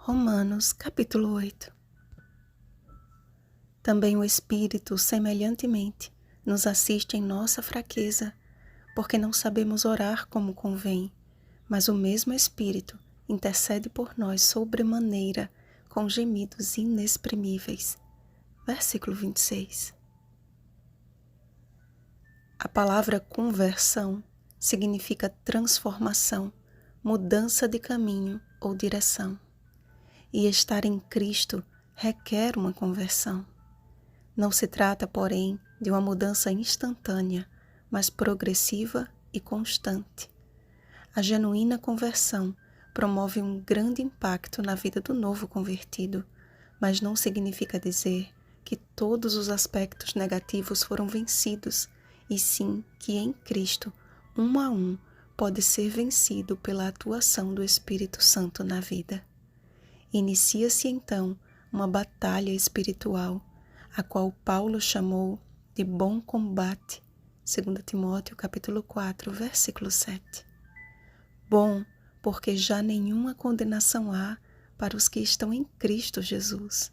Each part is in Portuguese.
Romanos, capítulo 8. Também o Espírito, semelhantemente, nos assiste em nossa fraqueza, porque não sabemos orar como convém, mas o mesmo Espírito intercede por nós sobremaneira com gemidos inexprimíveis. Versículo 26. A palavra conversão significa transformação, mudança de caminho ou direção. E estar em Cristo requer uma conversão. Não se trata, porém, de uma mudança instantânea, mas progressiva e constante. A genuína conversão promove um grande impacto na vida do novo convertido, mas não significa dizer que todos os aspectos negativos foram vencidos, e sim que em Cristo, um a um, pode ser vencido pela atuação do Espírito Santo na vida. Inicia-se então uma batalha espiritual, a qual Paulo chamou de bom combate, 2 Timóteo capítulo 4, versículo 7. Bom, porque já nenhuma condenação há para os que estão em Cristo Jesus.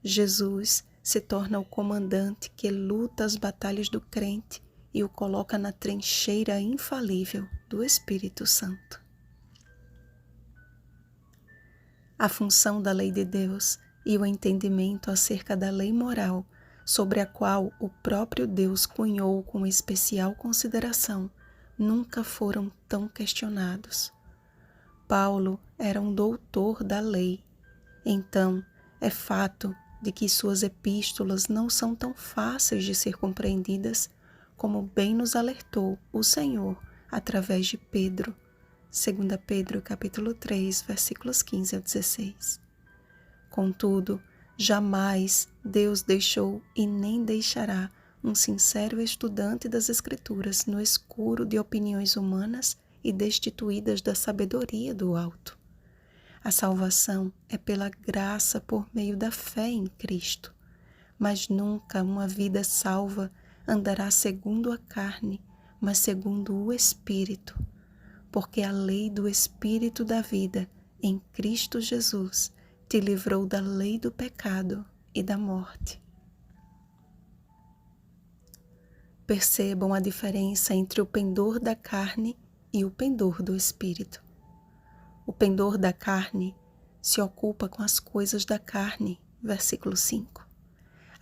Jesus se torna o comandante que luta as batalhas do crente e o coloca na trincheira infalível do Espírito Santo. A função da lei de Deus e o entendimento acerca da lei moral, sobre a qual o próprio Deus cunhou com especial consideração, nunca foram tão questionados. Paulo era um doutor da lei, então é fato de que suas epístolas não são tão fáceis de ser compreendidas, como bem nos alertou o Senhor através de Pedro. 2 Pedro capítulo 3, versículos 15 a 16. Contudo, jamais Deus deixou e nem deixará um sincero estudante das Escrituras no escuro de opiniões humanas e destituídas da sabedoria do alto. A salvação é pela graça por meio da fé em Cristo, mas nunca uma vida salva andará segundo a carne, mas segundo o Espírito, porque a lei do Espírito da vida em Cristo Jesus te livrou da lei do pecado e da morte. Percebam a diferença entre o pendor da carne e o pendor do Espírito. O pendor da carne se ocupa com as coisas da carne, versículo 5.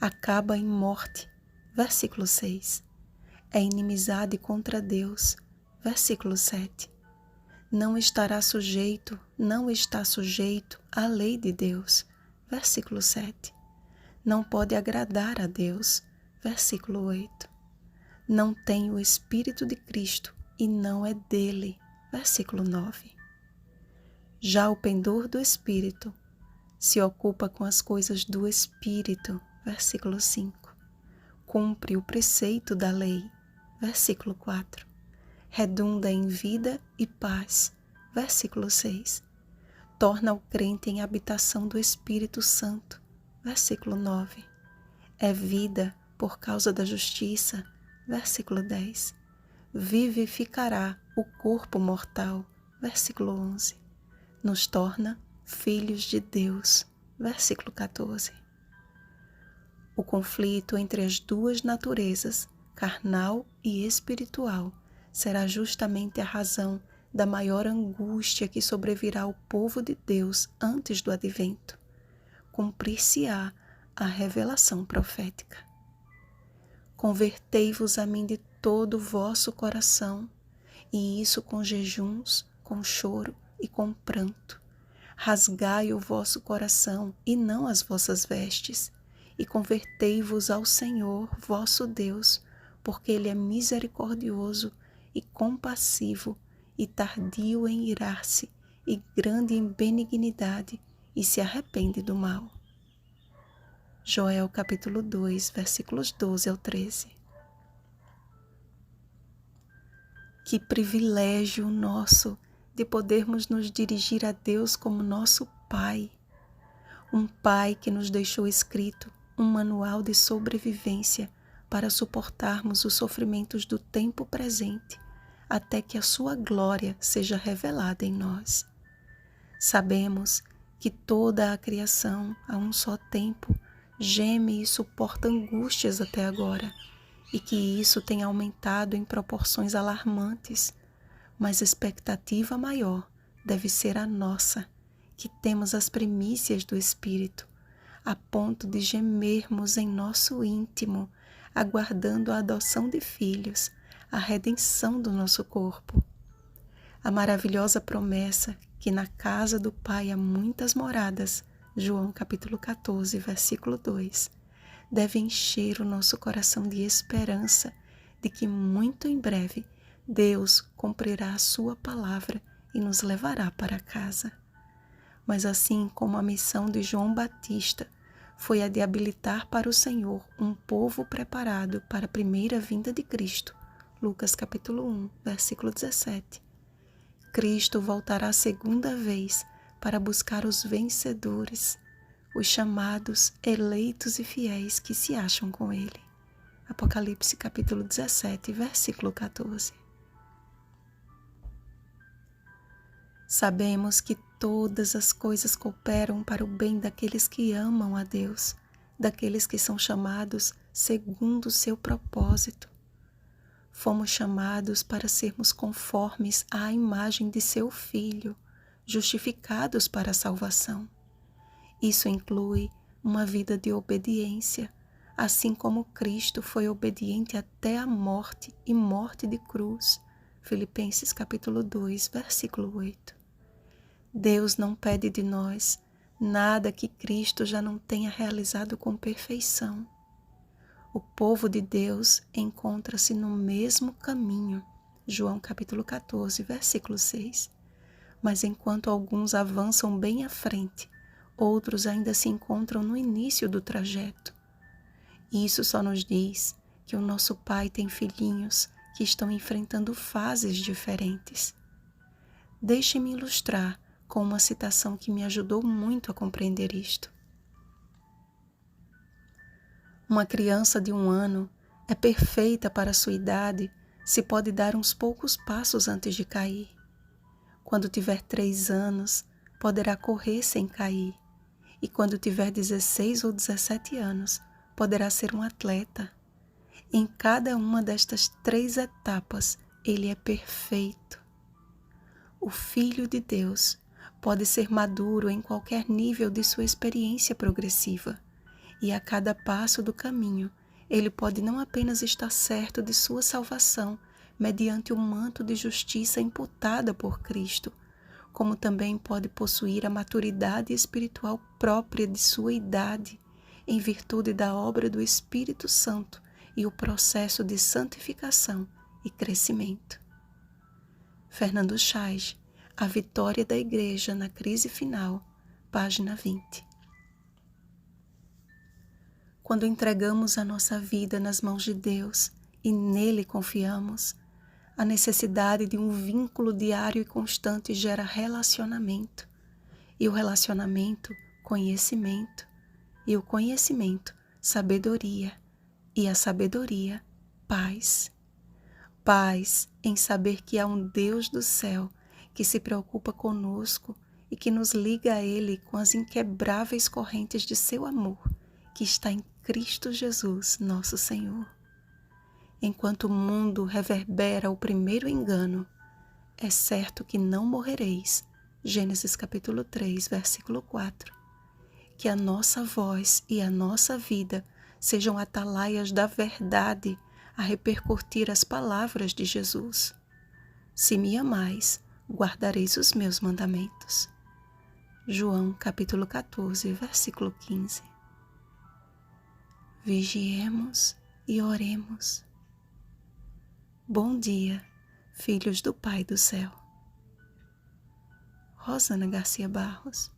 Acaba em morte, versículo 6. É inimizade contra Deus, versículo 7. Não está sujeito à lei de Deus, versículo 7. Não pode agradar a Deus, versículo 8. Não tem o Espírito de Cristo e não é dele, versículo 9. Já o pendor do Espírito se ocupa com as coisas do Espírito, versículo 5. Cumpre o preceito da lei, versículo 4. Redunda em vida e paz, versículo 6. Torna o crente em habitação do Espírito Santo, versículo 9. É vida por causa da justiça, versículo 10. Vivificará o corpo mortal, versículo 11. Nos torna filhos de Deus, versículo 14. O conflito entre as duas naturezas, carnal e espiritual, será justamente a razão da maior angústia que sobrevirá ao povo de Deus antes do advento. Cumprir-se-á a revelação profética. Convertei-vos a mim de todo o vosso coração, e isso com jejuns, com choro e com pranto. Rasgai o vosso coração e não as vossas vestes, e convertei-vos ao Senhor vosso Deus, porque Ele é misericordioso e compassivo, e tardio em irar-se, e grande em benignidade, e se arrepende do mal. Joel capítulo 2, versículos 12 ao 13. Que privilégio nosso de podermos nos dirigir a Deus como nosso Pai. Um Pai que nos deixou escrito um manual de sobrevivência para suportarmos os sofrimentos do tempo presente, até que a sua glória seja revelada em nós. Sabemos que toda a criação, a um só tempo, geme e suporta angústias até agora, e que isso tem aumentado em proporções alarmantes, mas expectativa maior deve ser a nossa, que temos as primícias do Espírito, a ponto de gemermos em nosso íntimo, aguardando a adoção de filhos, a redenção do nosso corpo. A maravilhosa promessa que na casa do Pai há muitas moradas, João capítulo 14, versículo 2, deve encher o nosso coração de esperança de que muito em breve Deus cumprirá a sua palavra e nos levará para casa. Mas assim como a missão de João Batista foi a de habilitar para o Senhor um povo preparado para a primeira vinda de Cristo, Lucas capítulo 1, versículo 17, Cristo voltará a segunda vez para buscar os vencedores, os chamados, eleitos e fiéis que se acham com Ele. Apocalipse capítulo 17, versículo 14. Sabemos que todas as coisas cooperam para o bem daqueles que amam a Deus, daqueles que são chamados segundo o seu propósito. Fomos chamados para sermos conformes à imagem de seu Filho, justificados para a salvação. Isso inclui uma vida de obediência, assim como Cristo foi obediente até a morte e morte de cruz. Filipenses capítulo 2, versículo 8. Deus não pede de nós nada que Cristo já não tenha realizado com perfeição. O povo de Deus encontra-se no mesmo caminho, João capítulo 14, versículo 6. Mas enquanto alguns avançam bem à frente, outros ainda se encontram no início do trajeto. Isso só nos diz que o nosso Pai tem filhinhos que estão enfrentando fases diferentes. Deixe-me ilustrar com uma citação que me ajudou muito a compreender isto. Uma criança de 1 ano é perfeita para a sua idade se pode dar uns poucos passos antes de cair. Quando tiver 3 anos, poderá correr sem cair. E quando tiver 16 ou 17 anos, poderá ser um atleta. Em cada uma destas 3 etapas, ele é perfeito. O Filho de Deus pode ser maduro em qualquer nível de sua experiência progressiva, e a cada passo do caminho, ele pode não apenas estar certo de sua salvação mediante o manto de justiça imputada por Cristo, como também pode possuir a maturidade espiritual própria de sua idade, em virtude da obra do Espírito Santo e o processo de santificação e crescimento. Fernando Chais, A Vitória da Igreja na Crise Final, página 20. Quando entregamos a nossa vida nas mãos de Deus e nele confiamos, a necessidade de um vínculo diário e constante gera relacionamento, e o relacionamento, conhecimento, e o conhecimento, sabedoria, e a sabedoria, paz. Paz em saber que há um Deus do céu que se preocupa conosco e que nos liga a Ele com as inquebráveis correntes de seu amor, que está em Cristo Jesus, nosso Senhor. Enquanto o mundo reverbera o primeiro engano, é certo que não morrereis. Gênesis capítulo 3, versículo 4. Que a nossa voz e a nossa vida sejam atalaias da verdade a repercutir as palavras de Jesus. Se me amais, guardareis os meus mandamentos. João capítulo 14, versículo 15. Vigiemos e oremos. Bom dia, filhos do Pai do céu. Rosana Garcia Barros.